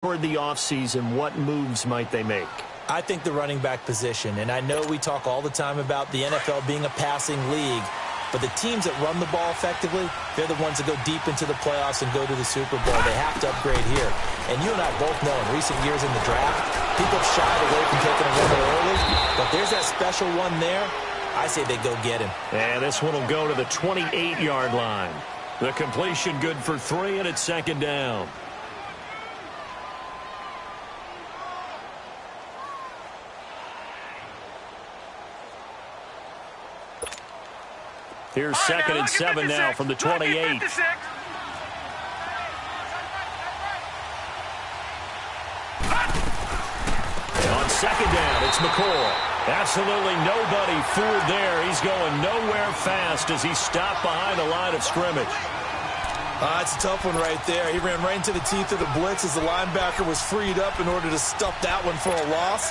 toward the offseason, what moves might they make? I think the running back position, and I know we talk all the time about the NFL being a passing league, but the teams that run the ball effectively, they're the ones that go deep into the playoffs and go to the Super Bowl. They have to upgrade here. And you and I both know in recent years in the draft, people have shied away from taking a runner early, but there's that special one there. I say they go get him. And this one will go to the 28-yard line. The completion good for 3, and it's second down. Here's second and 7 now from the 28. And on second down, it's McCoy. Absolutely nobody fooled there. He's going nowhere fast as he stopped behind the line of scrimmage. It's a tough one right there. He ran right into the teeth of the blitz as the linebacker was freed up in order to stuff that one for a loss.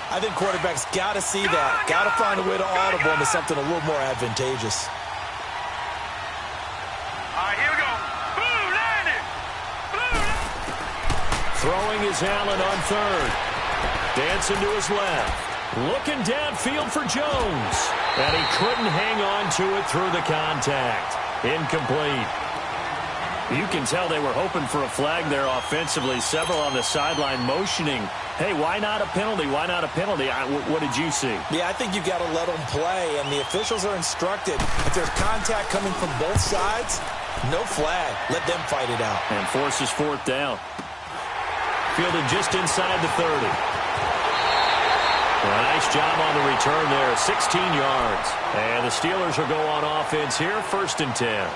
I think quarterbacks got to see that. Got to find a way to audible into something a little more advantageous. Throwing is Allen on third. Dancing to his left. Looking downfield for Jones. And he couldn't hang on to it through the contact. Incomplete. You can tell they were hoping for a flag there offensively. Several on the sideline motioning. Hey, why not a penalty? Why not a penalty? What did you see? Yeah, I think you've got to let them play, and the officials are instructed. If there's contact coming from both sides, no flag. Let them fight it out. And forces fourth down. Fielded just inside the 30. A nice job on the return there, 16 yards. And the Steelers will go on offense here, first and 10.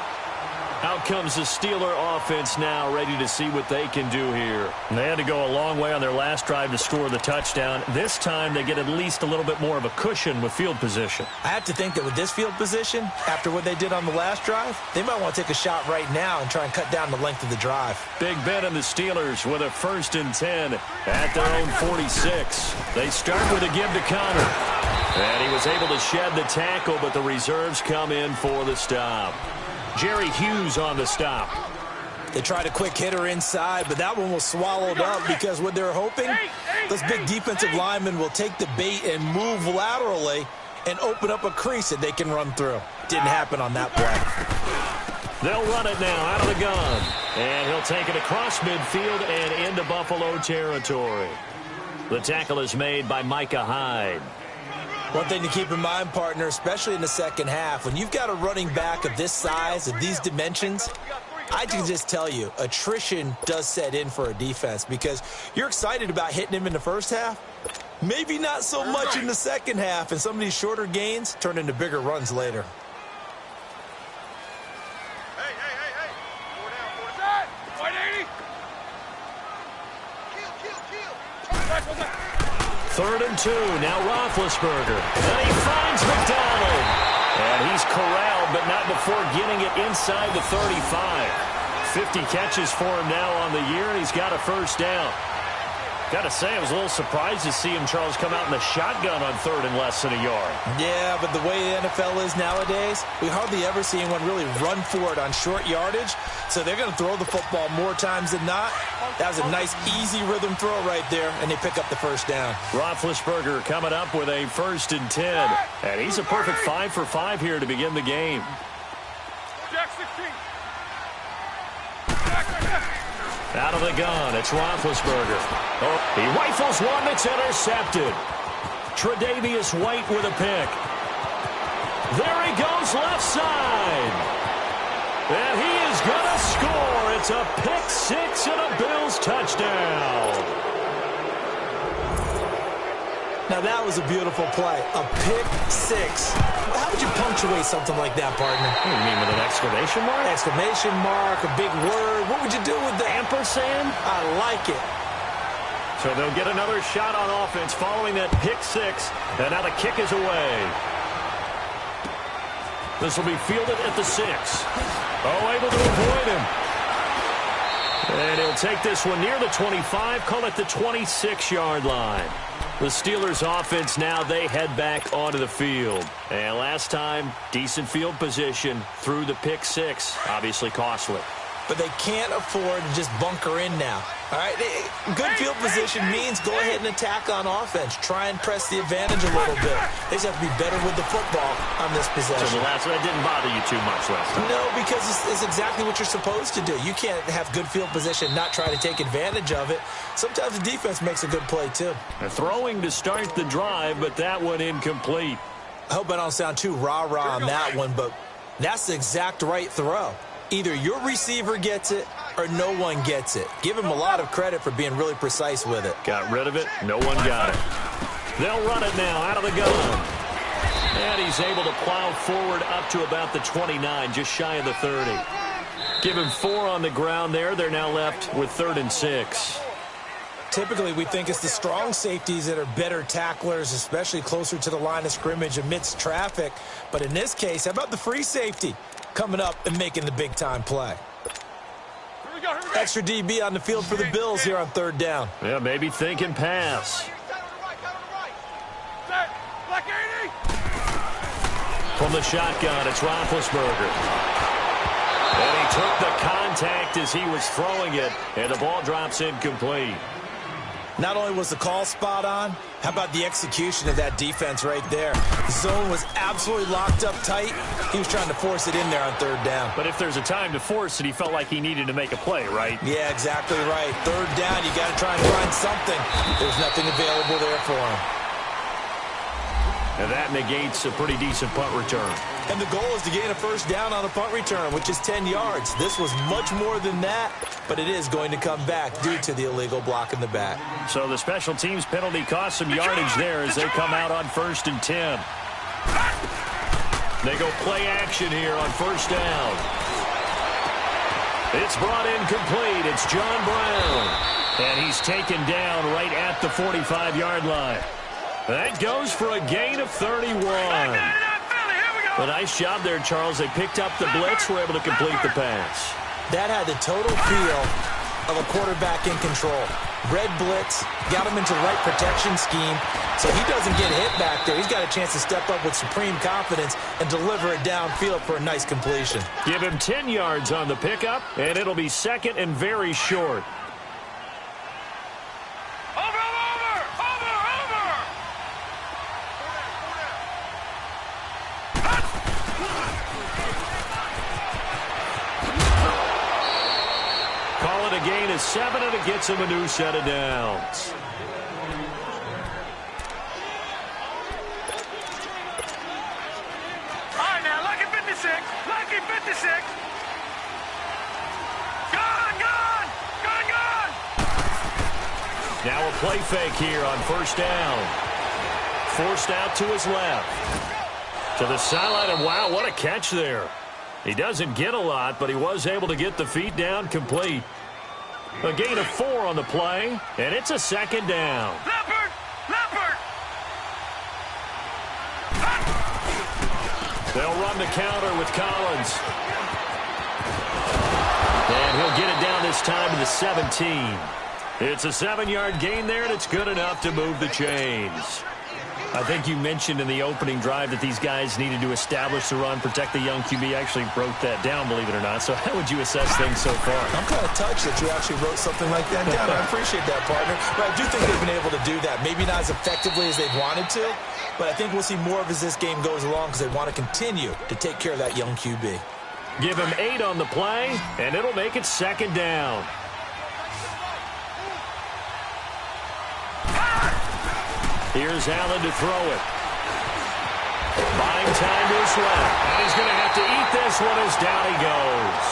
Out comes the Steeler offense now, ready to see what they can do here. And they had to go a long way on their last drive to score the touchdown. This time they get at least a little bit more of a cushion with field position. I have to think that with this field position, after what they did on the last drive, they might want to take a shot right now and try and cut down the length of the drive. Big Ben and the Steelers with a first and 10 at their own 46. They start with a give to Connor. And he was able to shed the tackle, but the reserves come in for the stop. Jerry Hughes on the stop. They tried a quick hitter inside, but that one was swallowed up because what they're hoping, those big defensive linemen will take the bait and move laterally and open up a crease that they can run through. Didn't happen on that play. They'll run it now out of the gun. And he'll take it across midfield and into Buffalo territory. The tackle is made by Micah Hyde. One thing to keep in mind, partner, especially in the second half, when you've got a running back of this size, of these dimensions, I can just tell you, attrition does set in for a defense because you're excited about hitting him in the first half. Maybe not so much in the second half, and some of these shorter gains turn into bigger runs later. Third and 2, now Roethlisberger. And he finds McDonald. And he's corralled, but not before getting it inside the 35. 50 catches for him now on the year, and he's got a first down. Got to say, I was a little surprised to see him, Charles, come out in the shotgun on third and less than a yard. Yeah, but the way the NFL is nowadays, we hardly ever see anyone really run for it on short yardage. So they're going to throw the football more times than not. That was a nice, easy rhythm throw right there, and they pick up the first down. Roethlisberger coming up with a first and 10. And he's a perfect 5 for 5 here to begin the game. Out of the gun, it's Roethlisberger. Oh, he rifles one that's intercepted. Tre'Davious White with a pick. There he goes left side. And he is going to score. It's a pick six and a Bills touchdown. Now that was a beautiful play. A pick six. How would you punctuate something like that, partner? What do you mean, with an exclamation mark? Exclamation mark, a big word. What would you do with the ampersand? I like it. So they'll get another shot on offense following that pick six. And now the kick is away. This will be fielded at the 6. Oh, able to avoid him. And he'll take this one near the 25, call it the 26-yard line. The Steelers offense now, they head back onto the field. And last time, decent field position through the pick six. Obviously costly. But they can't afford to just bunker in now. All right, good field position means go ahead and attack on offense. Try and press the advantage a little bit. They just have to be better with the football on this possession. So the last one, that didn't bother you too much last time? No, because it's exactly what you're supposed to do. You can't have good field position, not try to take advantage of it. Sometimes the defense makes a good play, too. They're throwing to start the drive, but that one incomplete. I hope I don't sound too rah-rah on that one, but that's the exact right throw. Either your receiver gets it or no one gets it. Give him a lot of credit for being really precise with it. Got rid of it. No one got it. They'll run it now out of the gun. And he's able to plow forward up to about the 29, just shy of the 30. Give him 4 on the ground there. They're now left with 3rd and 6. Typically, we think it's the strong safeties that are better tacklers, especially closer to the line of scrimmage amidst traffic. But in this case, how about the free safety coming up and making the big-time play? Extra DB on the field for the Bills here on 3rd down. Yeah, maybe thinking pass. From the shotgun, it's Roethlisberger. And he took the contact as he was throwing it, and the ball drops incomplete. Not only was the call spot on, how about the execution of that defense right there? The zone was absolutely locked up tight. He was trying to force it in there on 3rd down. But if there's a time to force it, he felt like he needed to make a play, right? Yeah, exactly right. 3rd down, you got to try and find something. There's nothing available there for him. And that negates a pretty decent punt return. And the goal is to gain a 1st down on a punt return, which is 10 yards. This was much more than that, but it is going to come back due to the illegal block in the back. So the special teams penalty cost some yardage there as they come out on 1st and 10. They go play action here on 1st down. It's brought in complete. It's John Brown. And he's taken down right at the 45-yard line. That goes for a gain of 31. A nice job there, Charles. They picked up the blitz, were able to complete the pass. That had the total feel of a quarterback in control. Red blitz, got him into the right protection scheme, so he doesn't get hit back there. He's got a chance to step up with supreme confidence and deliver it downfield for a nice completion. Give him 10 yards on the pickup, and it'll be 2nd and very short. Call it a gain of 7, and it gets him a new set of downs. All right, now, lucky 56. Lucky 56. Gone. Now a play fake here on 1st down. Forced out to his left. To the sideline, and wow, what a catch there. He doesn't get a lot, but he was able to get the feet down complete. A gain of 4 on the play, and it's a 2nd down. Leopard. They'll run the counter with Collins. And he'll get it down this time to the 17. It's a 7-yard gain there, and it's good enough to move the chains. I think you mentioned in the opening drive that these guys needed to establish the run, protect the young QB. I actually wrote that down, believe it or not. So how would you assess things so far? I'm kind of touched that you actually wrote something like that down. I appreciate that, partner. But I do think they've been able to do that. Maybe not as effectively as they've wanted to, but I think we'll see more of as this game goes along because they want to continue to take care of that young QB. Give him 8 on the play, and it'll make it 2nd down. Here's Allen to throw it. Buying time to his left. And he's going to have to eat this one as down he goes.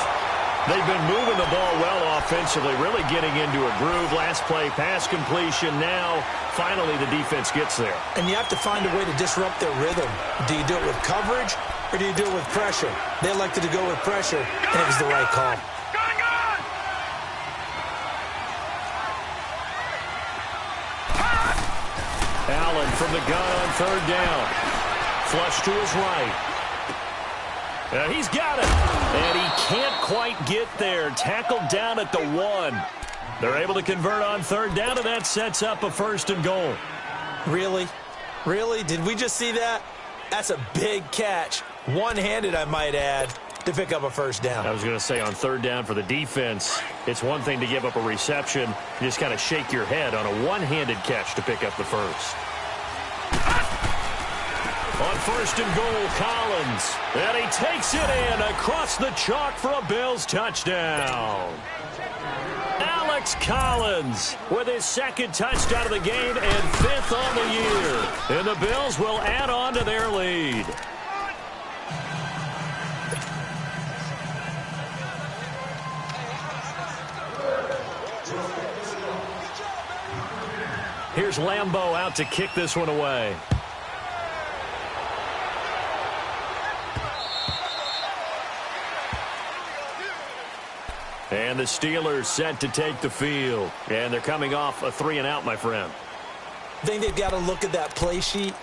They've been moving the ball well offensively, really getting into a groove. Last play, pass completion. Now, finally, the defense gets there. And you have to find a way to disrupt their rhythm. Do you do it with coverage, or do you do it with pressure? They elected to go with pressure, and it was the right call. Allen from the gun on 3rd down. Flush to his right. He's got it. And he can't quite get there. Tackled down at the 1. They're able to convert on 3rd down, and that sets up a 1st and goal. Really? Really? Did we just see that? That's a big catch. One-handed, I might add. to pick up a first down. I was going to say, on third down for the defense, it's one thing to give up a reception. You just kind of shake your head on a one-handed catch to pick up the first. On first and goal, Collins. And he takes it in across the chalk for a Bills touchdown. Alex Collins with his second touchdown of the game and fifth on the year. And the Bills will add on to their lead. Here's Lambeau out to kick this one away. And the Steelers set to take the field. And they're coming off a 3-and-out, my friend. I think they've got to look at that play sheet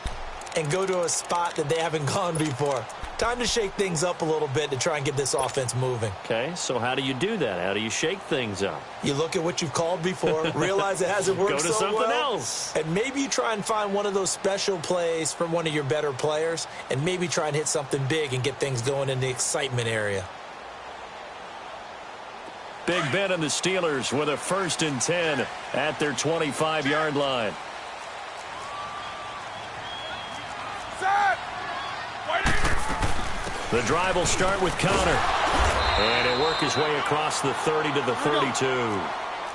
and go to a spot that they haven't gone before. Time to shake things up a little bit to try and get this offense moving. Okay, so how do you do that? How do you shake things up? You look at what you've called before, realize it hasn't worked Go to so something well, else. and maybe you try and find one of those special plays from one of your better players, and maybe try and hit something big and get things going in the excitement area. Big Ben and the Steelers with a 1st and 10 at their 25-yard line. The drive will start with Connor. And he'll work his way across the 30 to the 32.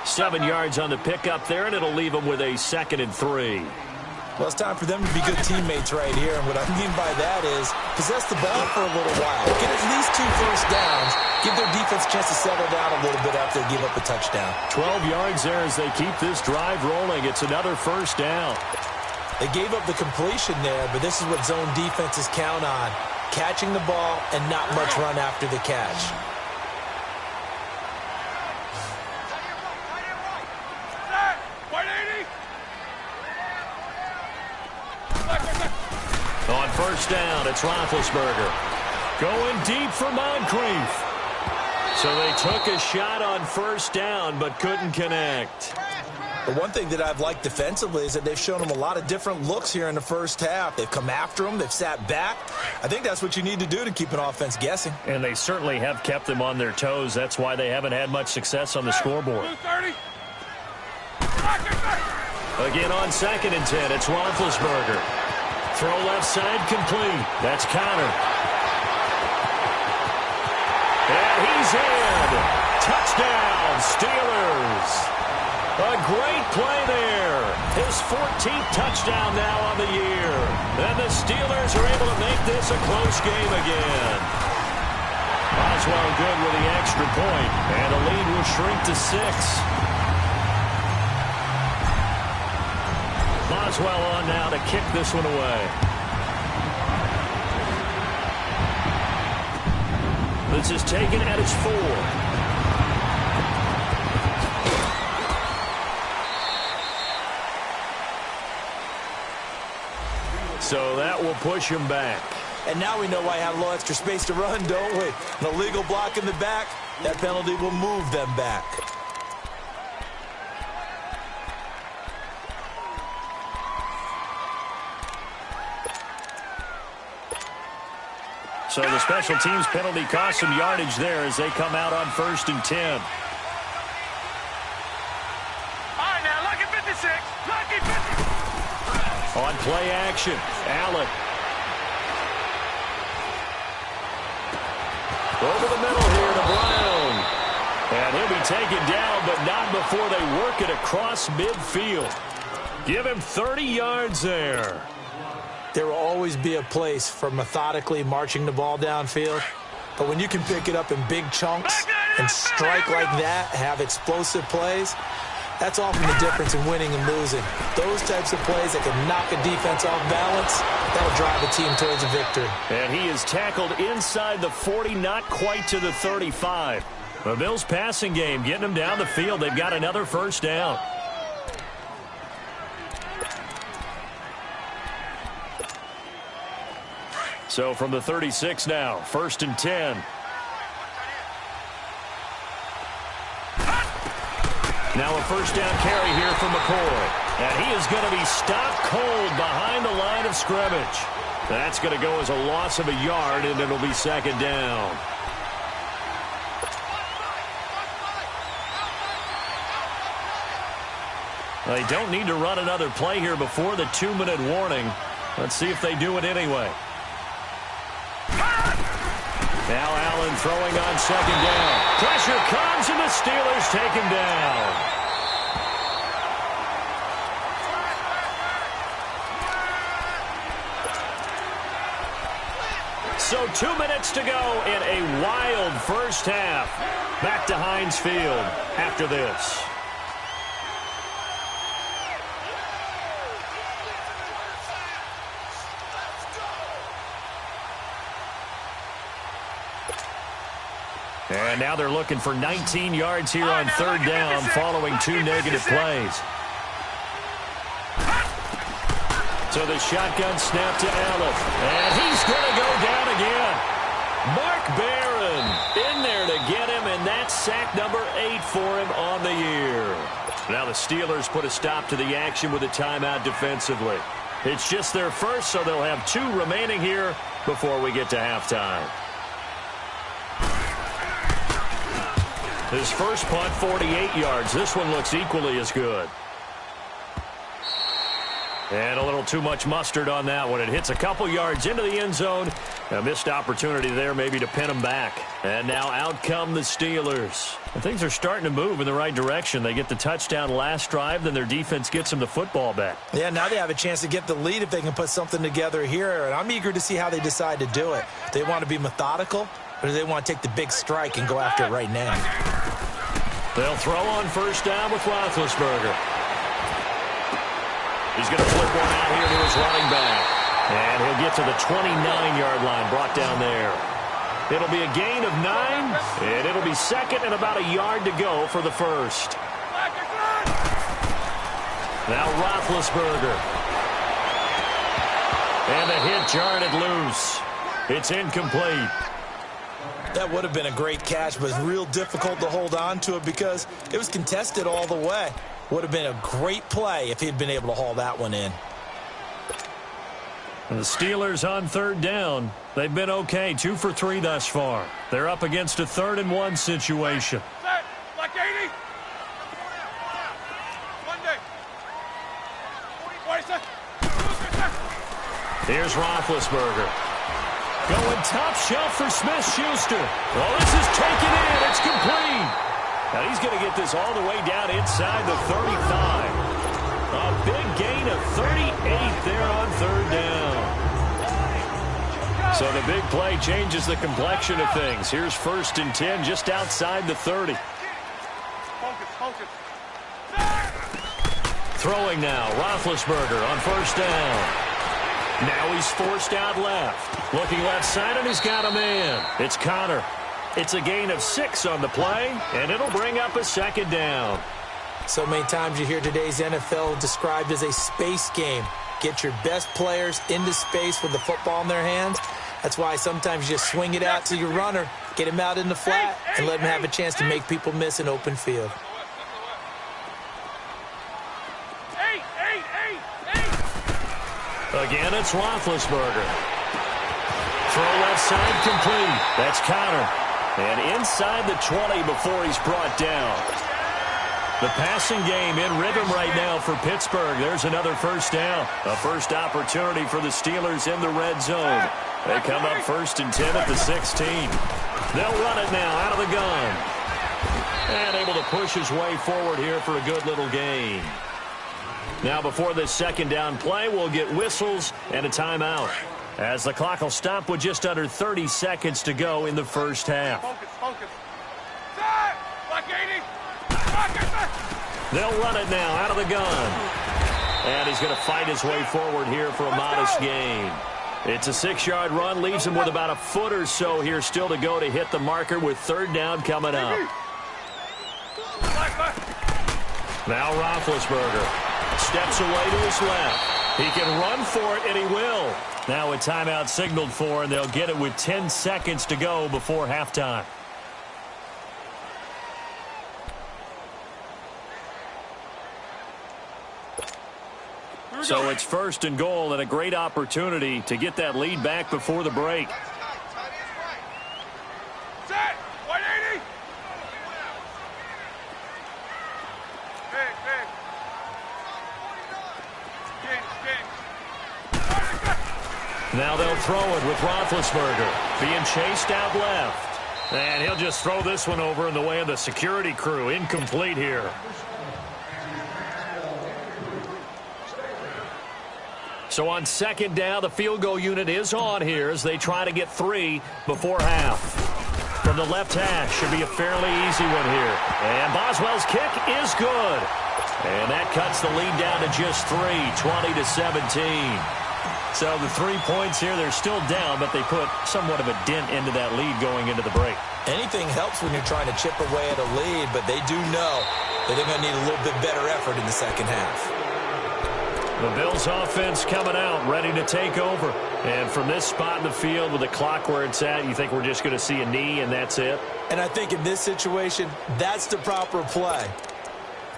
7 yards on the pickup there, and it'll leave him with a 2nd and 3. Well, it's time for them to be good teammates right here. And what I mean by that is possess the ball for a little while. Get at least 2 first downs. Give their defense a chance to settle down a little bit after they give up a touchdown. 12 yards there as they keep this drive rolling. It's another first down. They gave up the completion there, but this is what zone defenses count on. Catching the ball and not much run after the catch. On first down, it's Roethlisberger. Going deep for Moncrief. So they took a shot on first down, but couldn't connect. The one thing that I've liked defensively is that they've shown them a lot of different looks here in the first half. They've come after them. They've sat back. I think that's what you need to do to keep an offense guessing. And they certainly have kept them on their toes. That's why they haven't had much success on the scoreboard. Again on 2nd and 10, it's Roethlisberger. Throw left side complete. That's Connor. And he's in. Touchdown, Steelers. A great play there. His 14th touchdown now on the year. And the Steelers are able to make this a close game again. Boswell good with the extra point, and the lead will shrink to 6. Boswell on now to kick this one away. This is taken at its 4. So that will push him back. And now we know why I have a little extra space to run, don't we? An illegal block in the back, that penalty will move them back. So the special teams penalty cost some yardage there as they come out on 1st and 10. All right, now, lucky 56. Lucky 50. On play action, Allen. Over the middle here to Brown. And he'll be taken down, but not before they work it across midfield. Give him 30 yards there. There will always be a place for methodically marching the ball downfield. But when you can pick it up in big chunks and strike like that, have explosive plays, that's often the difference in winning and losing. Those types of plays that can knock a defense off balance, that'll drive a team towards a victory. And he is tackled inside the 40, not quite to the 35. The Bills' passing game getting them down the field. They've got another first down. So from the 36 now, 1st and 10. Now a first down carry here from McCoy. And he is going to be stopped cold behind the line of scrimmage. That's going to go as a loss of a yard, and it'll be 2nd down. They don't need to run another play here before the 2-minute warning. Let's see if they do it anyway. Now Allen throwing on second down. Pressure comes, and the Steelers take him down. So 2 minutes to go in a wild first half. Back to Heinz Field after this. And now they're looking for 19 yards here on third down following 2 negative plays. So the shotgun snap to Allen. And he's going to go down again. Mark Barron in there to get him, and that's sack number 8 for him on the year. Now the Steelers put a stop to the action with a timeout defensively. It's just their first, so they'll have 2 remaining here before we get to halftime. His first punt, 48 yards. This one looks equally as good. And a little too much mustard on that one. It hits a couple yards into the end zone. A missed opportunity there maybe to pin them back. And now out come the Steelers. And things are starting to move in the right direction. They get the touchdown last drive, then their defense gets them the football back. Yeah, now they have a chance to get the lead if they can put something together here. And I'm eager to see how they decide to do it. They want to be methodical, or do they want to take the big strike and go after it right now? They'll throw on first down with Roethlisberger. He's going to flip one out here to his running back. And he'll get to the 29-yard line, brought down there. It'll be a gain of 9, and it'll be second and about a yard to go for the first. Now Roethlisberger. And the hit jarred it loose. It's incomplete. That would have been a great catch, but it's real difficult to hold on to it because it was contested all the way. Would have been a great play if he'd been able to haul that one in. And the Steelers on third down. They've been okay, 2 for 3 thus far. They're up against a 3rd and 1 situation. Like 80. Here's Roethlisberger. Going top shelf for Smith-Schuster. Well, this is taken in. It's complete. Now he's going to get this all the way down inside the 35. A big gain of 38 there on third down. So the big play changes the complexion of things. Here's 1st and 10 just outside the 30. Throwing now, Roethlisberger on first down. Now he's forced out left. Looking left side, and he's got a man. It's Connor. It's a gain of 6 on the play, and it'll bring up a 2nd down. So many times you hear today's NFL described as a space game. Get your best players into space with the football in their hands. That's why sometimes you just swing it out to your runner, get him out in the flat, and let him have a chance to make people miss an open field. Again, it's Roethlisberger. Throw left side complete. That's Connor. And inside the 20 before he's brought down. The passing game in rhythm right now for Pittsburgh. There's another first down. A first opportunity for the Steelers in the red zone. They come up 1st and 10 at the 16. They'll run it now out of the gun. And able to push his way forward here for a good little gain. Now before this 2nd down play, we'll get whistles and a timeout, as the clock will stop with just under 30 seconds to go in the first half. They'll run it now out of the gun. And he's going to fight his way forward here for a modest gain. It's a 6-yard run, leaves him with about a foot or so here still to go to hit the marker with 3rd down coming up. Now Roethlisberger steps away to his left. He can run for it, and he will. Now a timeout signaled for, and they'll get it with 10 seconds to go before halftime. So it's 1st and goal, and a great opportunity to get that lead back before the break. Now they'll throw it with Roethlisberger being chased out left. And he'll just throw this one over in the way of the security crew. Incomplete here. So on second down, the field goal unit is on here as they try to get 3 before half. From the left hash, should be a fairly easy one here. And Boswell's kick is good. And that cuts the lead down to just 3, 20-17. So the 3 points here, they're still down, but they put somewhat of a dent into that lead going into the break. Anything helps when you're trying to chip away at a lead, but they do know that they're going to need a little bit better effort in the second half. The Bills offense coming out, ready to take over. And from this spot in the field with the clock where it's at, you think we're just going to see a knee and that's it? And I think in this situation, that's the proper play.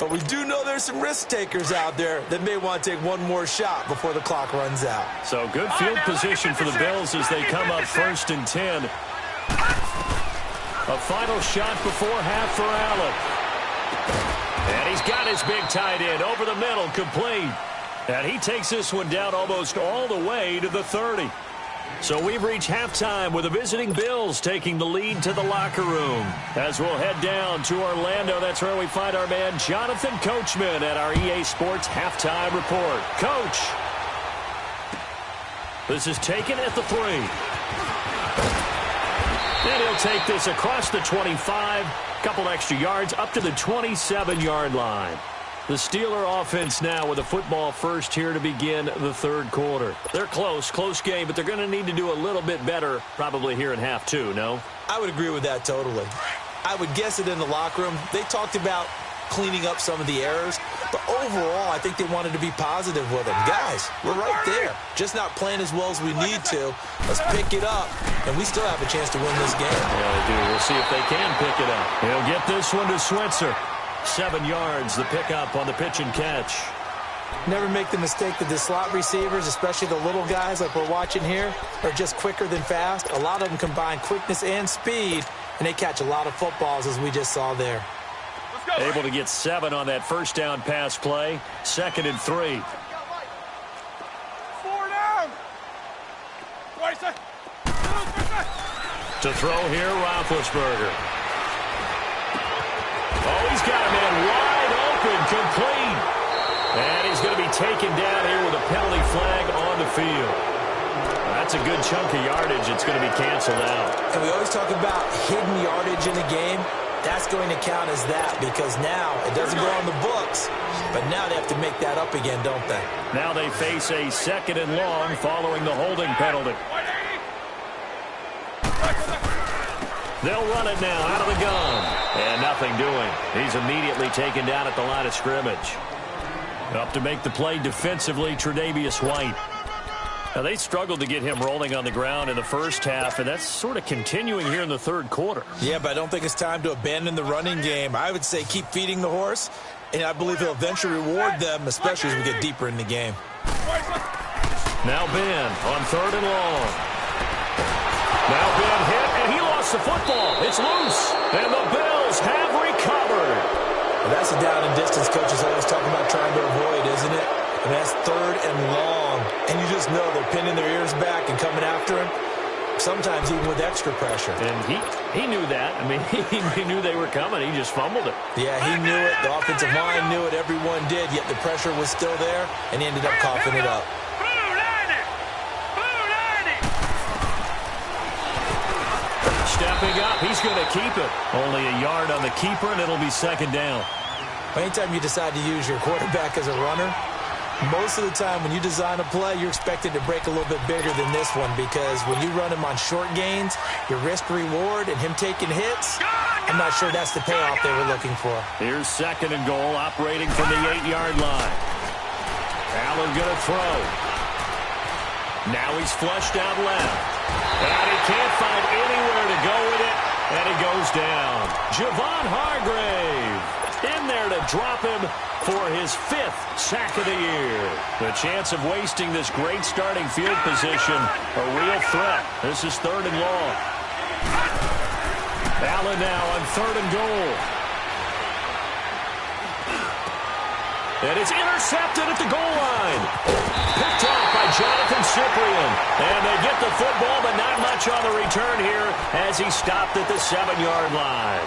But we do know there's some risk takers out there that may want to take one more shot before the clock runs out. So good field position for the Bills as they come up 1st and 10. A final shot before half for Allen. And he's got his big tight end over the middle, complete. And he takes this one down almost all the way to the 30. So we've reached halftime with the visiting Bills taking the lead to the locker room. As we'll head down to Orlando, that's where we find our man Jonathan Coachman at our EA Sports Halftime Report. Coach, this is taken at the 3. And he'll take this across the 25, couple extra yards up to the 27-yard line. The Steeler offense now with a football first here to begin the third quarter. They're close game, but they're going to need to do a little bit better probably here in half 2, no? I would agree with that totally. I would guess it in the locker room. They talked about cleaning up some of the errors, but overall, I think they wanted to be positive with them. Guys, we're right there. Just not playing as well as we need to. Let's pick it up, and we still have a chance to win this game. Yeah, they do. We'll see if they can pick it up. He'll get this one to Switzer. 7 yards, the pickup on the pitch and catch. Never make the mistake that the slot receivers, especially the little guys like we're watching here, are just quicker than fast. A lot of them combine quickness and speed, and they catch a lot of footballs, as we just saw there. Able to get 7 on that first down pass play. 2nd and 3. 4 down. To throw here, Roethlisberger. Oh, he's got a man wide open, complete. And he's going to be taken down here with a penalty flag on the field. That's a good chunk of yardage. It's going to be canceled out. And we always talk about hidden yardage in a game. That's going to count as that because now it doesn't go on the books, but now they have to make that up again, don't they? Now they face a 2nd and long following the holding penalty. They'll run it now out of the gun. And nothing doing. He's immediately taken down at the line of scrimmage. Up to make the play defensively, Tre'Davious White. Now, they struggled to get him rolling on the ground in the first half, and that's sort of continuing here in the third quarter. Yeah, but I don't think it's time to abandon the running game. I would say keep feeding the horse, and I believe he'll eventually reward them, especially as we get deeper in the game. Now Ben on 3rd and long. Now Ben hit, and he lost the football. It's loose, and the Bills have recovered. Well, that's a down and distance coaches always talking about trying to avoid, isn't it? And that's 3rd and long. And you just know they're pinning their ears back and coming after him, sometimes even with extra pressure. And he knew that. I mean, he knew they were coming. He just fumbled it. Yeah, he knew it. The offensive line knew it. Everyone did, yet the pressure was still there, and he ended up coughing it up. Stepping up, he's going to keep it. Only a yard on the keeper, and it'll be 2nd down. Anytime you decide to use your quarterback as a runner, most of the time when you design a play, you're expected to break a little bit bigger than this one because when you run him on short gains, your risk-reward and him taking hits, I'm not sure that's the payoff they were looking for. Here's 2nd and goal, operating from the 8-yard line. Allen going to throw. Now he's flushed out left. And he can't find anywhere to go with it, and he goes down. Javon Hargrave in there to drop him for his 5th sack of the year. The chance of wasting this great starting field position, a real threat. This is 3rd and long. Allen now on 3rd and goal. And it's intercepted at the goal line. Picked off by Jonathan Cyprien. And they get the football, but not much on the return here as he stopped at the 7-yard line.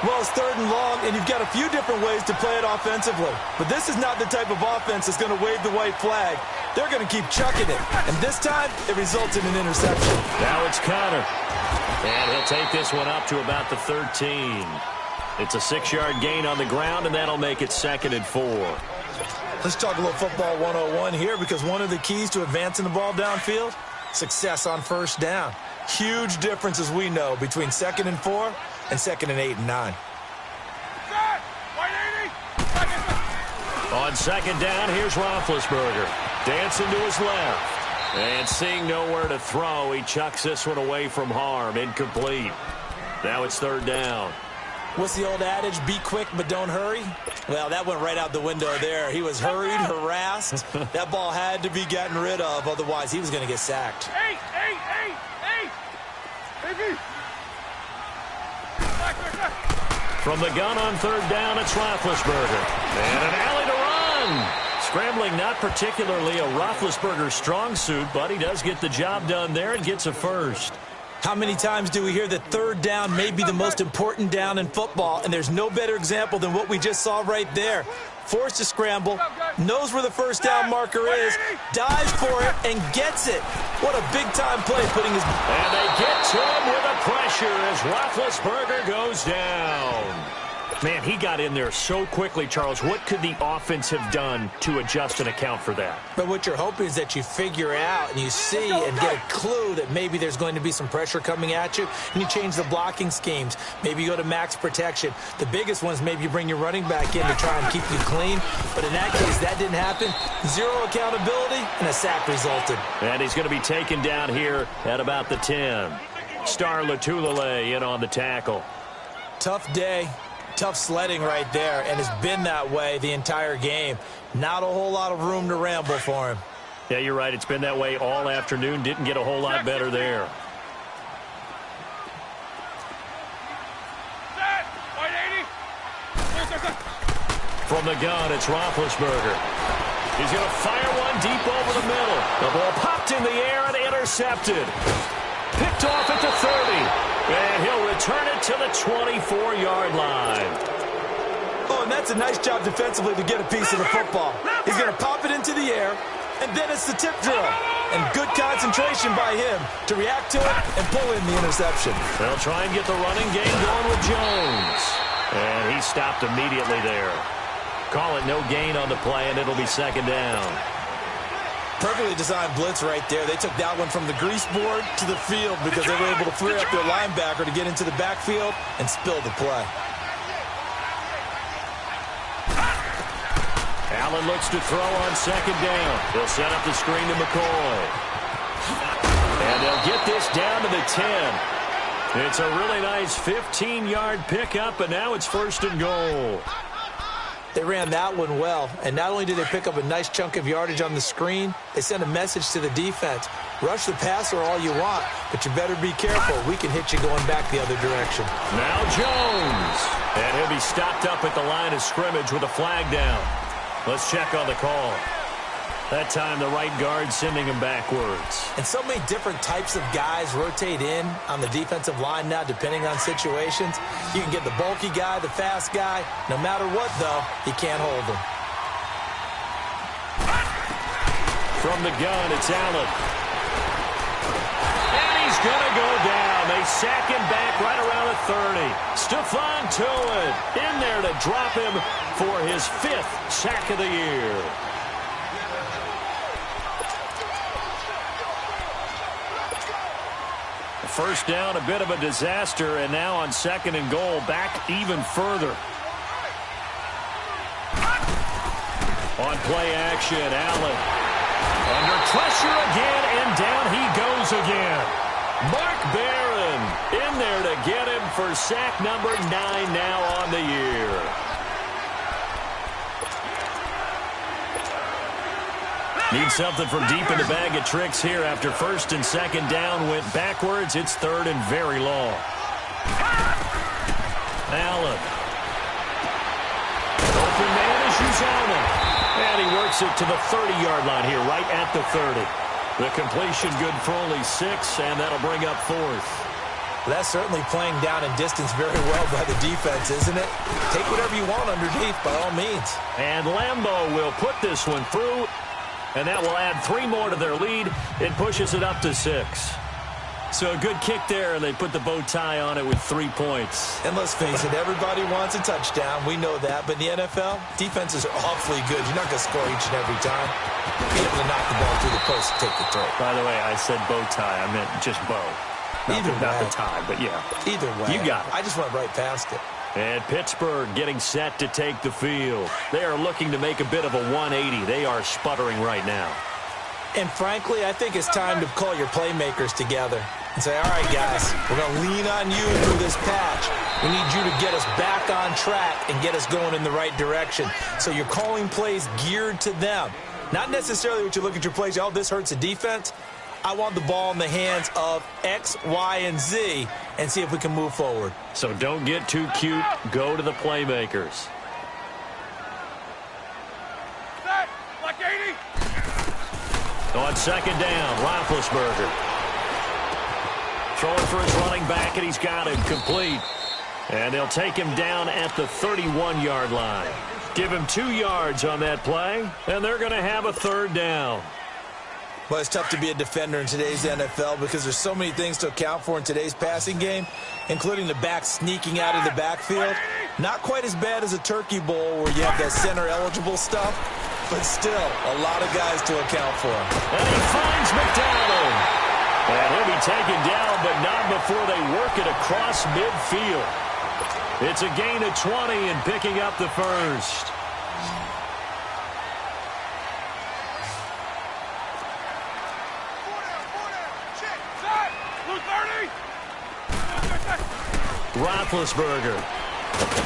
Well, it's 3rd and long, and you've got a few different ways to play it offensively. But this is not the type of offense that's going to wave the white flag. They're going to keep chucking it. And this time, it results in an interception. Now it's Connor. And he'll take this one up to about the 13. It's a 6-yard gain on the ground, and that'll make it 2nd and 4. Let's talk a little football 101 here, because one of the keys to advancing the ball downfield, success on 1st down. Huge difference, as we know, between 2nd and 4 and 2nd and 8 and 9. On 2nd down, here's Roethlisberger. Dancing to his left. And seeing nowhere to throw, he chucks this one away from harm. Incomplete. Now it's 3rd down. What's the old adage? Be quick, but don't hurry? Well, that went right out the window there. He was hurried, harassed. That ball had to be gotten rid of, otherwise he was going to get sacked. Hey! From the gun on 3rd down, it's Roethlisberger. And an alley to run. Scrambling not particularly a Roethlisberger strong suit, but he does get the job done there and gets a first. How many times do we hear that 3rd down may be the most important down in football, and there's no better example than what we just saw right there. Forced to scramble, knows where the 1st down marker is, dives for it, and gets it. What a big-time play putting his... And they get to him with the pressure as Roethlisberger goes down. Man, he got in there so quickly, Charles. What could the offense have done to adjust and account for that? But what you're hoping is that you figure out and you see and get a clue that maybe there's going to be some pressure coming at you, and you change the blocking schemes. Maybe you go to max protection. The biggest one is maybe you bring your running back in to try and keep you clean. But in that case, that didn't happen. 0 accountability, and a sack resulted. And he's going to be taken down here at about the 10. Star Latulele in on the tackle. Tough day. Tough sledding right there, and it's been that way the entire game. Not a whole lot of room to ramble for him. Yeah, you're right. It's been that way all afternoon. Didn't get a whole lot better there. From the gun, it's Roethlisberger. He's going to fire one deep over the middle. The ball popped in the air and intercepted. Picked off at the 30. And he'll return it to the 24-yard line. Oh, and that's a nice job defensively to get a piece of the football. He's going to pop it into the air, and then it's the tip drill. And good concentration by him to react to it and pull in the interception. They'll try and get the running game going with Jones. And he stopped immediately there. Call it no gain on the play, and it'll be 2nd down. Perfectly designed blitz right there. They took that one from the grease board to the field because they were able to free up their linebacker to get into the backfield and spill the play. Allen looks to throw on 2nd down. He'll set up the screen to McCoy. And they'll get this down to the 10. It's a really nice 15-yard pickup, and now it's 1st and goal. They ran that one well, and not only did they pick up a nice chunk of yardage on the screen, they sent a message to the defense. Rush the passer all you want, but you better be careful. We can hit you going back the other direction. Now Jones. And he'll be stopped up at the line of scrimmage with a flag down. Let's check on the call. That time the right guard sending him backwards. And so many different types of guys rotate in on the defensive line now, depending on situations. You can get the bulky guy, the fast guy. No matter what, though, you can't hold him. From the gun, it's Allen. And he's going to go down. They sack him back right around the 30. Stephon Tuitt in there to drop him for his 5th sack of the year. First down, a bit of a disaster, and now on 2nd and goal, back even further. On play action, Allen. Under pressure again, and down he goes again. Mark Barron in there to get him for sack number 9 now on the year. Need something from deep in the bag of tricks here after 1st and 2nd down went backwards. It's 3rd and very long. Allen. Open man is Uzomah. And he works takes it to the 30-yard line here, right at the 30. The completion good for only 6, and that'll bring up 4th. That's certainly playing down in distance very well by the defense, isn't it? Take whatever you want underneath, by all means. And Lambeau will put this one through, and that will add 3 more to their lead. It pushes it up to 6. So a good kick there, and they put the bow tie on it with 3 points. And let's face it, everybody wants a touchdown. We know that. But in the NFL, defenses are awfully good. You're not going to score each and every time. Be able to knock the ball through the post and take the throw. By the way, I said bow tie. I meant just bow. Not the tie, but yeah. Either way. You got it. I just went right past it. And Pittsburgh getting set to take the field. They are looking to make a bit of a 180. They are sputtering right now. And frankly, I think it's time to call your playmakers together and say, all right, guys, we're going to lean on you through this patch. We need you to get us back on track and get us going in the right direction. So you're calling plays geared to them. Not necessarily what you look at your plays, oh, this hurts the defense. I want the ball in the hands of X, Y, and Z and see if we can move forward. So don't get too cute. Go to the playmakers. Set, like 80. On second down, Roethlisberger. Throwing for his running back, and he's got him complete. And they'll take him down at the 31-yard line. Give him 2 yards on that play, and they're going to have a 3rd down. Well, it's tough to be a defender in today's NFL because there's so many things to account for in today's passing game, including the back sneaking out of the backfield. Not quite as bad as a turkey bowl where you have that center-eligible stuff, but still a lot of guys to account for. And he finds McDonald. And he'll be taken down, but not before they work it across midfield. It's a gain of 20 and picking up the first. Roethlisberger.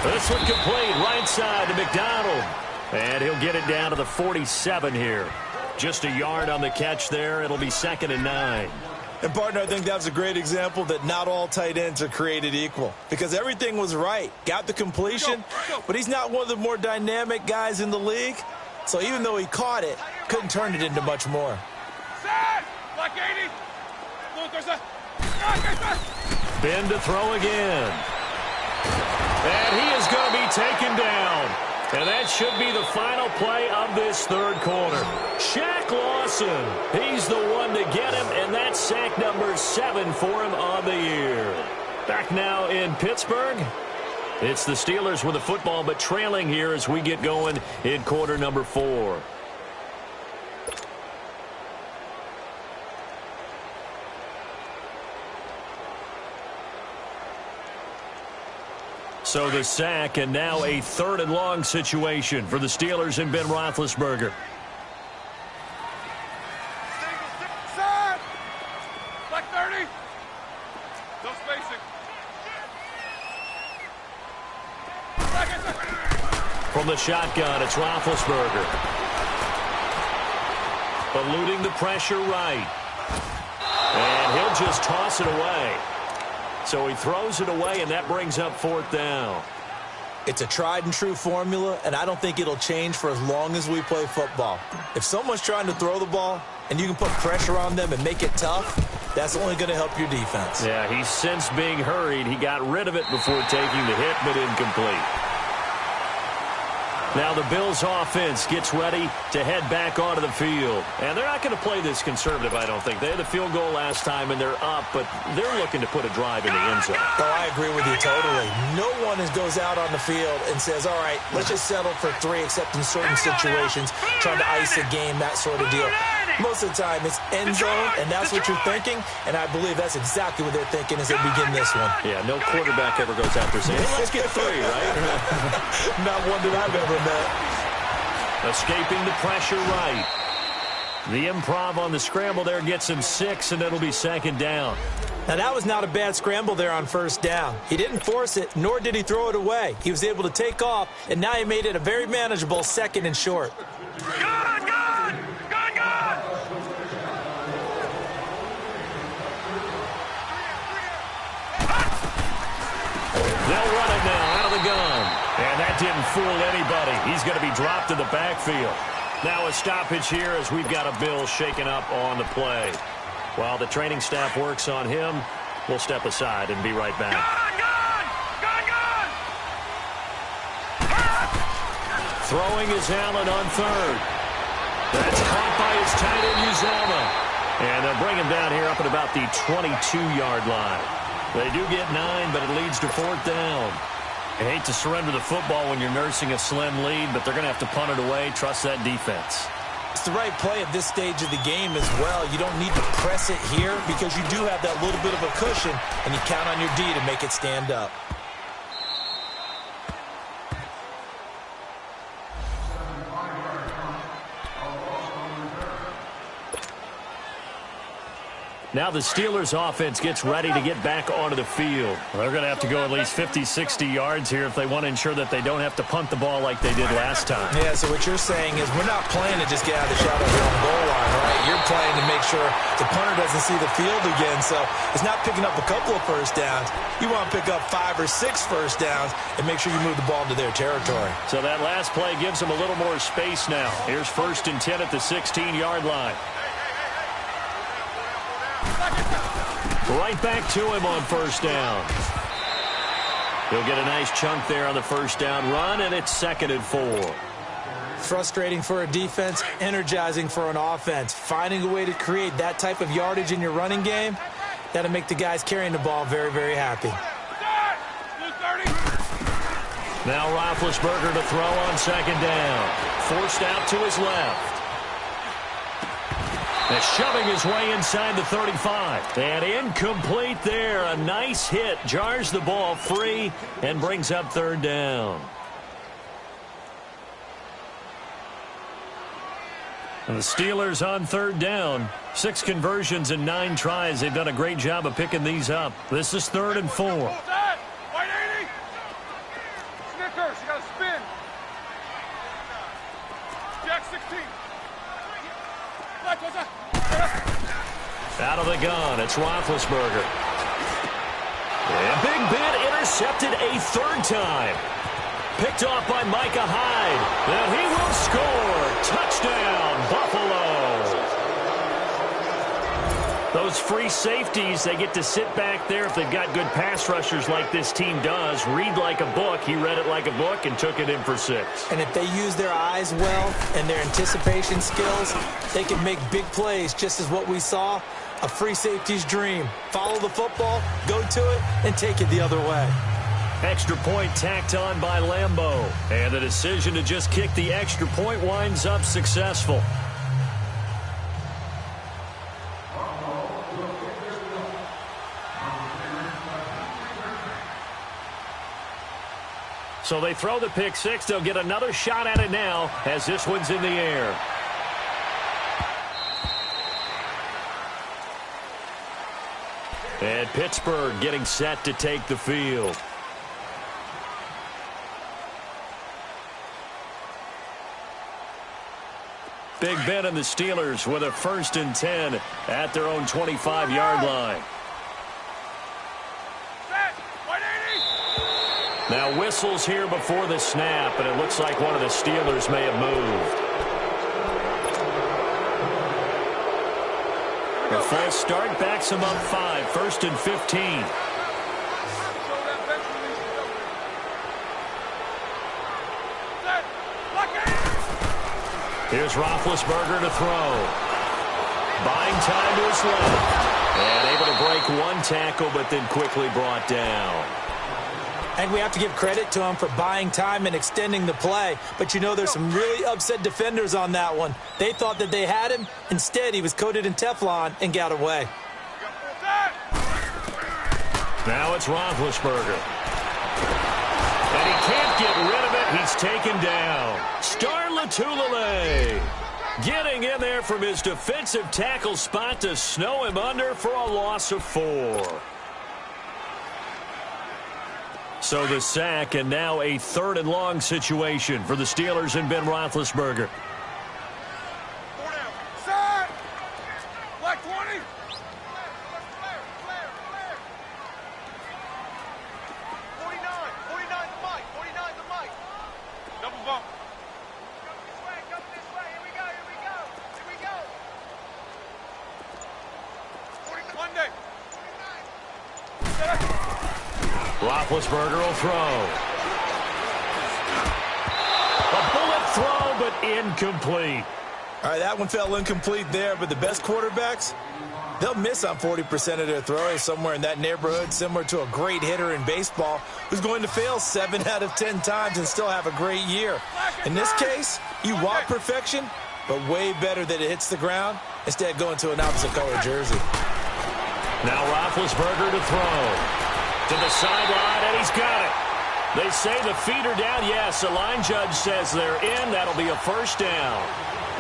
This one complete right side to McDonald. And he'll get it down to the 47 here. Just a yard on the catch there. It'll be 2nd and 9. And, partner, I think that was a great example that not all tight ends are created equal. Because everything was right. Got the completion, but he's not one of the more dynamic guys in the league. So even though he caught it, couldn't turn it into much more. Set, like 80. Ben to throw again. And he is going to be taken down. And that should be the final play of this 3rd quarter. Shaq Lawson, he's the one to get him, and that's sack number 7 for him on the year. Back now in Pittsburgh. It's the Steelers with the football, but trailing here as we get going in quarter number 4. So the sack, and now a 3rd and long situation for the Steelers and Ben Roethlisberger. Set, like 30. No spacing. From the shotgun, it's Roethlisberger. Eluding the pressure right. And he'll just toss it away. So he throws it away, and that brings up 4th down. It's a tried-and-true formula, and I don't think it'll change for as long as we play football. If someone's trying to throw the ball and you can put pressure on them and make it tough, that's only going to help your defense. Yeah, he's since being hurried. He got rid of it before taking the hit, but incomplete. Now the Bills offense gets ready to head back onto the field. And they're not going to play this conservative, I don't think. They had the field goal last time, and they're up, but they're looking to put a drive in the end zone. Oh, I agree with you totally. No one goes out on the field and says, all right, let's just settle for 3, except in certain situations, trying to ice a game, that sort of deal. Most of the time, it's end zone, and that's what you're thinking, and I believe that's exactly what they're thinking as they begin this one. Yeah, no quarterback ever goes out there saying, hey, let's get 3, right? Not one that I've ever met. Escaping the pressure right. The improv on the scramble there gets him 6, and it'll be 2nd down. Now, that was not a bad scramble there on 1st down. He didn't force it, nor did he throw it away. He was able to take off, and now he made it a very manageable 2nd and short. Good, good, good, good. They'll run it now out of the gun. And that didn't fool anybody. He's going to be dropped in the backfield. Now a stoppage here as we've got a Bill shaken up on the play. While the training staff works on him, we'll step aside and be right back. Throwing is Allen on third. That's caught by his tight end, Uzomah. And they'll bring him down here up at about the 22-yard line. They do get 9, but it leads to 4th down. I hate to surrender the football when you're nursing a slim lead, but they're going to have to punt it away. Trust that defense. It's the right play at this stage of the game as well. You don't need to press it here because you do have that little bit of a cushion, and you count on your D to make it stand up. Now the Steelers offense gets ready to get back onto the field. They're going to have to go at least 50, 60 yards here if they want to ensure that they don't have to punt the ball like they did last time. Yeah, so what you're saying is we're not playing to just get out of the shadow of your own goal line, right? You're playing to make sure the punter doesn't see the field again. So it's not picking up a couple of first downs. You want to pick up 5 or 6 first downs and make sure you move the ball into their territory. So that last play gives them a little more space now. Here's 1st and 10 at the 16-yard line. Right back to him on 1st down. He'll get a nice chunk there on the 1st down run, and it's 2nd and 4. Frustrating for a defense, energizing for an offense. Finding a way to create that type of yardage in your running game, that'll make the guys carrying the ball very, very happy. Now Roethlisberger to throw on 2nd down. Forced out to his left. Shoving his way inside the 35. And incomplete there. A nice hit. Jars the ball free and brings up 3rd down. And the Steelers on 3rd down. 6 conversions and 9 tries. They've done a great job of picking these up. This is 3rd and 4. White 80. Snickers, you got to spin. Jack 16. Out of the gun, it's Roethlisberger. And Big Ben intercepted a 3rd time. Picked off by Micah Hyde. And he will score. Touchdown, Buffalo. Those free safeties, they get to sit back there if they've got good pass rushers like this team does. Read like a book. He read it like a book and took it in for 6. And if they use their eyes well and their anticipation skills, they can make big plays, just as what we saw. A free safety's dream. Follow the football, go to it, and take it the other way. Extra point tacked on by Lambeau. And the decision to just kick the extra point winds up successful. So they throw the pick 6. They'll get another shot at it now as this one's in the air. And Pittsburgh getting set to take the field. Big Ben and the Steelers with a 1st and 10 at their own 25-yard line. Now whistles here before the snap, and it looks like one of the Steelers may have moved. The false start backs him up 5, 1st and 15. Here's Roethlisberger to throw. Buying time to his left. And able to break one tackle, but then quickly brought down. And we have to give credit to him for buying time and extending the play. But you know there's some really upset defenders on that one. They thought that they had him. Instead, he was coated in Teflon and got away. Now it's Roethlisberger. And he can't get rid of it. He's taken down. Star Lotulelei getting in there from his defensive tackle spot to snow him under for a loss of 4. So the sack, and now a 3rd and long situation for the Steelers and Ben Roethlisberger. Set! Black 20! Double bump. Come this way, here we go! Roethlisberger will throw. A bullet throw, but incomplete. All right, that one fell incomplete there, but the best quarterbacks, they'll miss on 40% of their throws, somewhere in that neighborhood, similar to a great hitter in baseball who's going to fail 7 out of 10 times and still have a great year. In this case, you want perfection, but way better that it hits the ground instead of going to an opposite color jersey. Now Roethlisberger to throw. To the sideline, and he's got it. They say the feet are down. Yes, the line judge says they're in. That'll be a first down.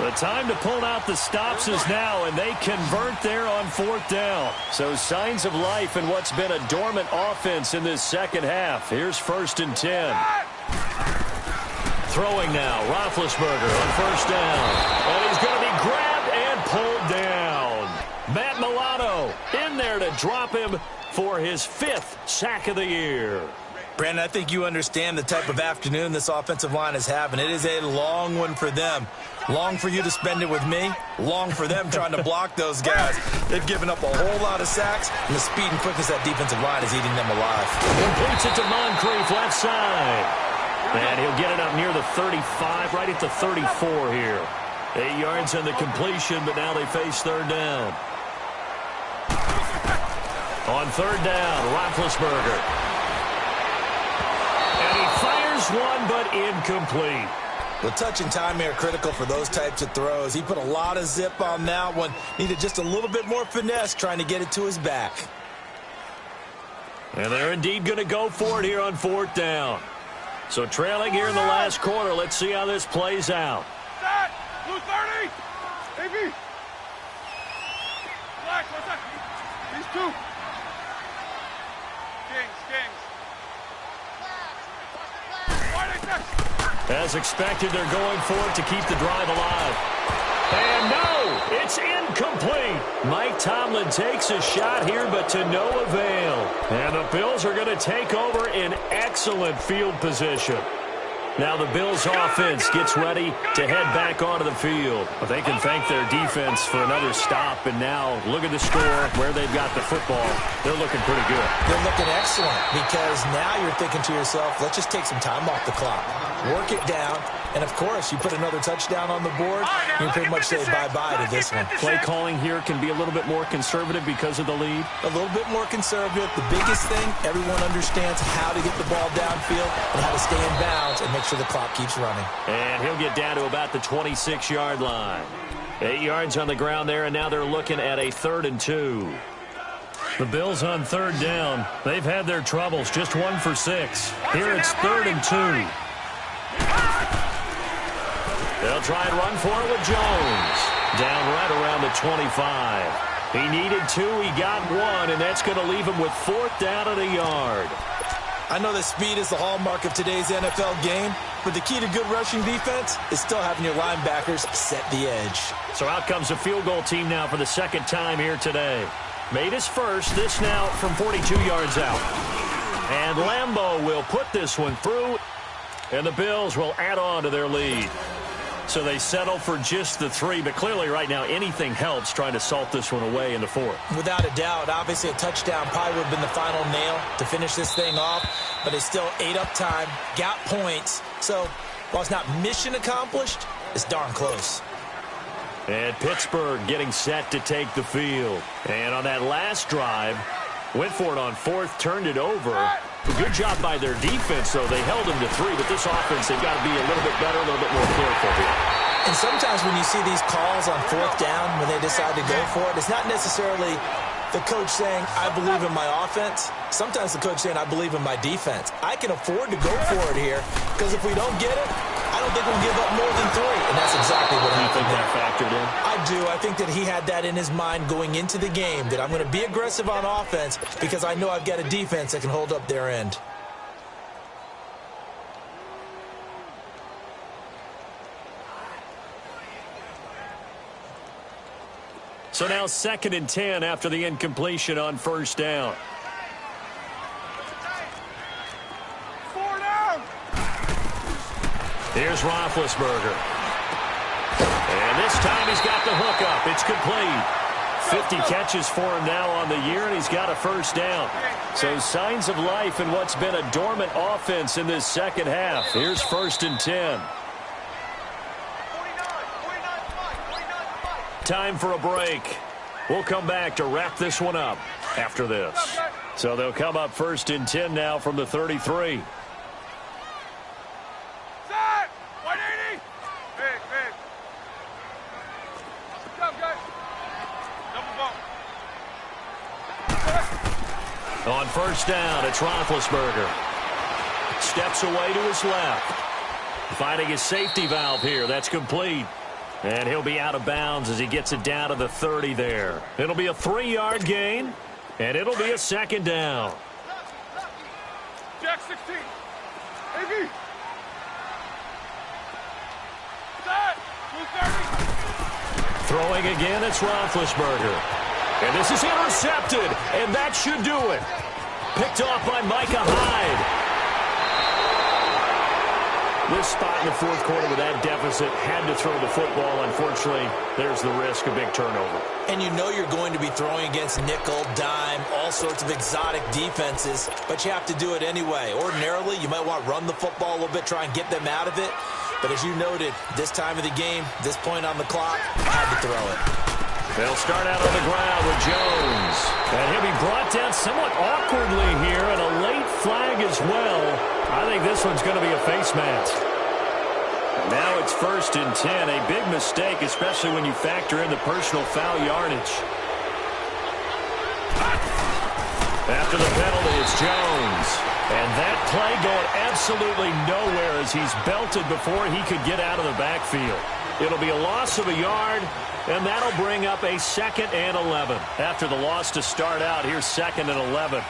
The time to pull out the stops is now, and they convert there on 4th down. So signs of life in what's been a dormant offense in this second half. Here's 1st and 10. Throwing now, Roethlisberger on 1st down. And he's going to be grabbed and pulled down. Matt Milano in there to drop him for his 5th sack of the year. Brandon, I think you understand the type of afternoon this offensive line is having. It is a long one for them. Long for you to spend it with me. Long for them trying to block those guys. They've given up a whole lot of sacks, and the speed and quickness of that defensive line is eating them alive. Completes it to Moncrief, left side. And he'll get it up near the 35, right at the 34 here. 8 yards on the completion, but now they face 3rd down. On 3rd down, Roethlisberger. And he fires one, but incomplete. The touch and time are critical for those types of throws. He put a lot of zip on that one. Needed just a little bit more finesse trying to get it to his back. And they're indeed going to go for it here on 4th down. So trailing here in the last quarter. Let's see how this plays out. Set! Blue 30! AB! Black, what's that? These 2. Kings. As expected, they're going for it to keep the drive alive. And no, it's incomplete. Mike Tomlin takes a shot here, but to no avail. And the Bills are going to take over in excellent field position. Now the Bills offense gets ready to head back onto the field. But they can thank their defense for another stop. And now look at the score, where they've got the football. They're looking pretty good. They're looking excellent because now you're thinking to yourself, let's just take some time off the clock. Work it down. And, of course, you put another touchdown on the board, you pretty much say bye-bye to this one. Play calling here can be a little bit more conservative because of the lead. A little bit more conservative. The biggest thing, everyone understands how to get the ball downfield and how to stay in bounds and make sure the clock keeps running. And he'll get down to about the 26-yard line. 8 yards on the ground there, and now they're looking at a 3rd and 2. The Bills on 3rd down. They've had their troubles, just 1 for 6. Here it's 3rd and 2. They'll try and run for it with Jones. Down right around the 25. He needed 2, he got 1, and that's going to leave him with 4th down at a yard. I know that speed is the hallmark of today's NFL game, but the key to good rushing defense is still having your linebackers set the edge. So out comes a field goal team now for the 2nd time here today. Made his first, this now from 42 yards out. And Lambeau will put this one through, and the Bills will add on to their lead. So they settle for just the 3, but clearly right now anything helps trying to salt this one away in the 4th. Without a doubt, obviously a touchdown probably would have been the final nail to finish this thing off, but it's still ate up time, got points. So while it's not mission accomplished, it's darn close. And Pittsburgh getting set to take the field. And on that last drive, went for it on 4th, turned it over. Good job by their defense, though. They held them to 3, but this offense, they've got to be a little bit better, a little bit more careful here. And sometimes when you see these calls on 4th down, when they decide to go for it, it's not necessarily the coach saying, I believe in my offense. Sometimes the coach saying, I believe in my defense. I can afford to go for it here, because if we don't get it, I don't think we'll give up more than 3. And that's exactly what happened. You think that factored in? I do. I think that he had that in his mind going into the game, that I'm going to be aggressive on offense because I know I've got a defense that can hold up their end. So now 2nd and 10 after the incompletion on 1st down. 4 down! Here's Roethlisberger. And this time he's got the hook up. It's complete. 50 catches for him now on the year, and he's got a first down. So signs of life in what's been a dormant offense in this second half. Here's 1st and 10. Time for a break. We'll come back to wrap this one up after this. So they'll come up 1st and 10 now from the 33. On 1st down, it's Roethlisberger. Steps away to his left. Finding his safety valve here. That's complete. And he'll be out of bounds as he gets it down to the 30 there. It'll be a 3-yard gain, and it'll be a 2nd down. Jack 16. AB. Set. 230. Throwing again, it's Roethlisberger. And this is intercepted, and that should do it. Picked off by Micah Hyde. This spot in the 4th quarter with that deficit, had to throw the football. Unfortunately, there's the risk of big turnover. And you know you're going to be throwing against nickel, dime, all sorts of exotic defenses, but you have to do it anyway. Ordinarily, you might want to run the football a little bit, try and get them out of it. But as you noted, this time of the game, this point on the clock, had to throw it. They'll start out on the ground with Jones. And he'll be brought down somewhat awkwardly here, and a late flag as well. I think this one's going to be a face mask. Now it's 1st and 10. A big mistake, especially when you factor in the personal foul yardage. After the penalty, it's Jones. And that play going absolutely nowhere as he's belted before he could get out of the backfield. It'll be a loss of a yard, and that'll bring up a 2nd and 11. After the loss to start out, here's 2nd and 11.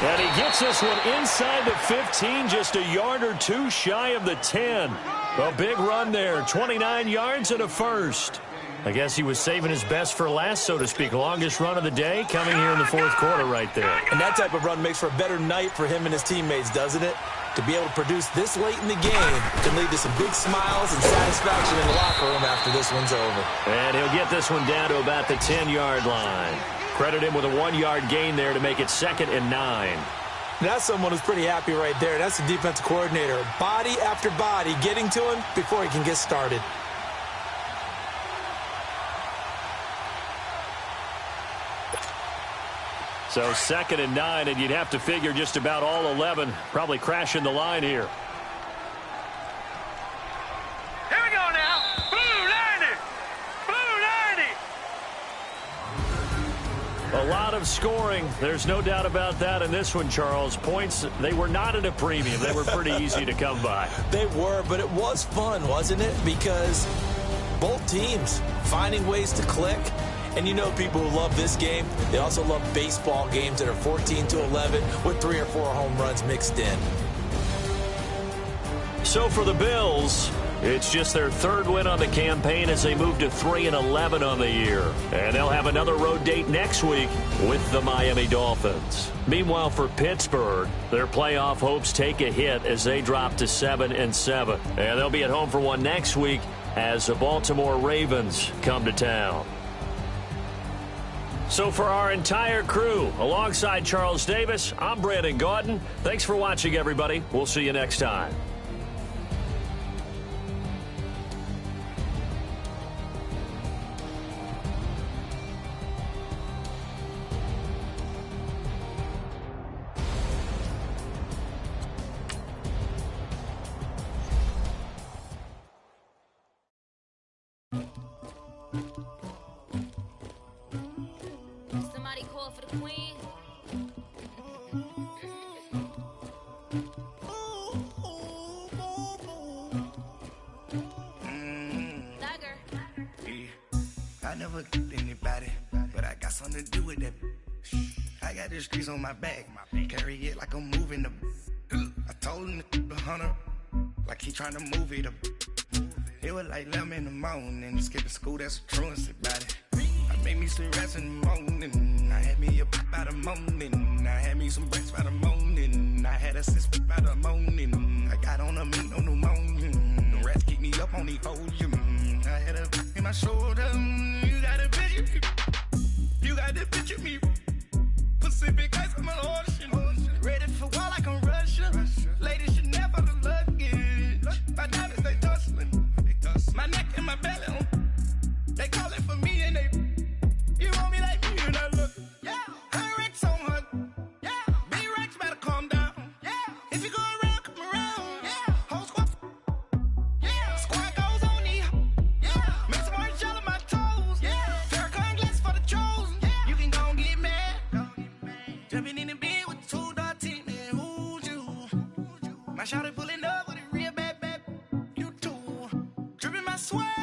And he gets this one inside the 15, just a yard or two shy of the 10. A big run there, 29 yards and a first. I guess he was saving his best for last, so to speak. Longest run of the day coming here in the 4th quarter right there. And that type of run makes for a better night for him and his teammates, doesn't it? To be able to produce this late in the game can lead to some big smiles and satisfaction in the locker room after this one's over. And he'll get this one down to about the 10-yard line. Credit him with a 1-yard gain there to make it 2nd and 9. That's someone who's pretty happy right there. That's the defensive coordinator. Body after body getting to him before he can get started. So 2nd and 9, and you'd have to figure just about all 11 probably crashing the line here. Here we go now. Blue 90. Blue 90. A lot of scoring. There's no doubt about that in this one, Charles. Points, they were not at a premium. They were pretty easy to come by. They were, but it was fun, wasn't it? Because both teams finding ways to click. And you know people who love this game, they also love baseball games that are 14-11 with 3 or 4 home runs mixed in. So for the Bills, it's just their 3rd win on the campaign as they move to 3-11 on the year. And they'll have another road date next week with the Miami Dolphins. Meanwhile, for Pittsburgh, their playoff hopes take a hit as they drop to 7-7. And they'll be at home for one next week as the Baltimore Ravens come to town. So for our entire crew, alongside Charles Davis, I'm Brandon Gaudin. Thanks for watching, everybody. We'll see you next time. Somebody call for the queen. Dagger. Yeah. I never killed anybody, but I got something to do with that. I got the streets on my back, carry it like I'm moving the. I told him to 100, like he trying to move it up. It was like 11 in the morning. Skip to school, that's a truancy about it. I made me some rest in the morning. I had me a pop by the morning. I had me some breaks by the morning. I had a sis by the morning. I got on a meat on the morning. The rats keep me up on the podium. I had a in my shoulder. You got a picture. You got the picture me. Pacific ice on my ocean. Ready for war like I'm Russian. Ladies should never the luggage. My diamonds they tussling. My neck and my belly on. They call it for me and they. You want me like me and I look. Yeah. Her Rex on her. Yeah. B-Rex better calm down. Yeah. If you go around, come around. Yeah. Whole squad. Yeah. Squad goes on me. Yeah. Make some orange gel on my toes. Yeah. Farrakhan glass for the chosen. Yeah. You can go and get mad. Jumping in the bed with 2 dark teeth, man. Who's you? My shawty pulling up with a real bad bad. You too. Dripping my swag.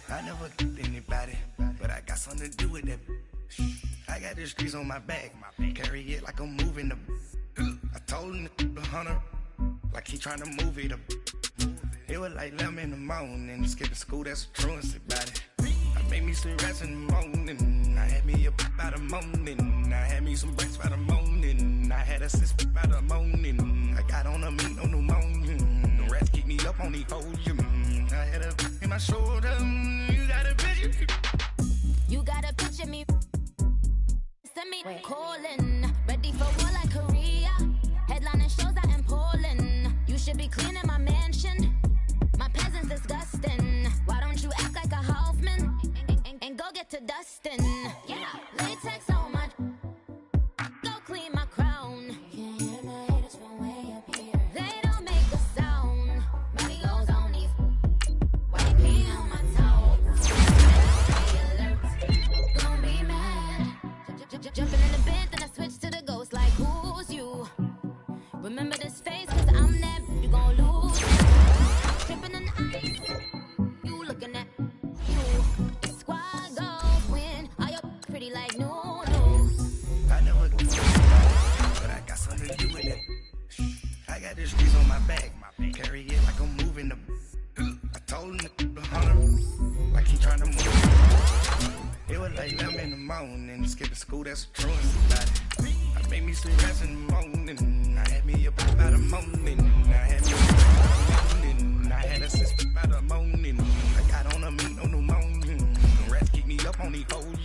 I never killed anybody, but I got something to do with that. I got the streets on my back, carry it like I'm moving the. I told him the hunter, like he trying to move it up. It was like 11 in the morning. Skip to school, that's a truancy about it. I made me some rest in the morning. I had me a pop by the morning. I had me some breaks by the morning. I had a sis by the morning. I got on a meat on the morning. The rats keep me up on the podium. I had a in my shoulder. You got a picture. You got a picture me. Send me calling. Ready for war like Korea. Headlining shows out in Poland. You should be cleaning my mansion. My peasants disgusting. Why don't you act like a Hoffman and go get to dustin'? Yeah, latex on my. Go clean my crown. You can hear my haters from way up here. They don't make a sound. Body goes on these. White pee on my toes. Stay alert. Don't be mad. Jumping in the bed, then I switch to the ghost. Like who's you? Remember this face, cause I'm that. You gon' lose. Tripping in the ice. You looking at you. The squad goes win. Are you pretty like no? I never killed anybody, but I got something to do with it. I got the streets on my back, carry it like I'm moving the. I told him the hunter, like he trying to move. It was like 11 in the morning. Skip to school, that's a truancy about it. I made me some rest in the morning. I had me a pop by the morning. I had me a pop by the morning. I had a sis by the morning. I got on a meat on the morning. The rats keep me up on the whole